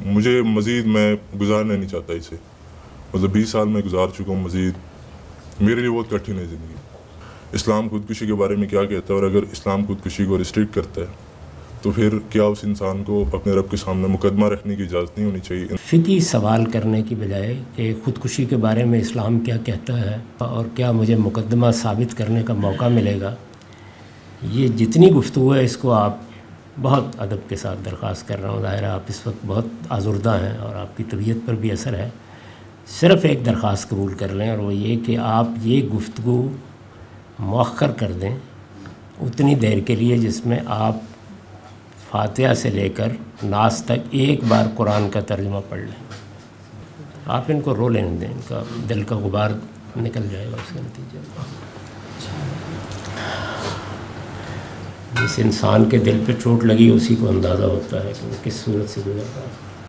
مجھے مزید میں گزارنا نہیں چاہتا اسے. مطلب 20 سال میں گزار چکا ہوں, مزید میرے لیے بہت کٹھن ہے زندگی. اسلام خودکشی کے بارے میں کیا کہتا ہے, اور اگر اسلام خودکشی کو ریسٹرکٹ کرتا ہے تو پھر کیا اس انسان کو اپنے رب کے سامنے مقدمہ رکھنے کی اجازت نہیں ہونی چاہیے؟ فقہی سوال کرنے کی بجائے کہ خودکشی کے بارے میں اسلام کیا کہتا ہے اور کیا مجھے مقدمہ ثابت کرنے کا موقع ملے گا, یہ جتنی گفتگو ہے اس کو آپ بہت ادب کے ساتھ درخواست کر رہا ہوں. ظاہر ہے آپ اس وقت بہت آزردہ ہیں اور آپ کی طبیعت پر بھی اثر ہے. صرف ایک درخواست قبول کر لیں, اور وہ یہ کہ آپ یہ گفتگو مؤخر کر دیں اتنی دیر کے لیے جس میں آپ فاتحہ سے لے کر ناس تک ایک بار قرآن کا ترجمہ پڑھ لیں. آپ ان کو رو لینے دیں, ان کا دل کا غبار نکل جائے گا اس کے نتیجے میں. جس انسان کے دل پہ چوٹ لگی اسی کو اندازہ ہوتا ہے کہ وہ کس صورت سے گزر رہا ہے.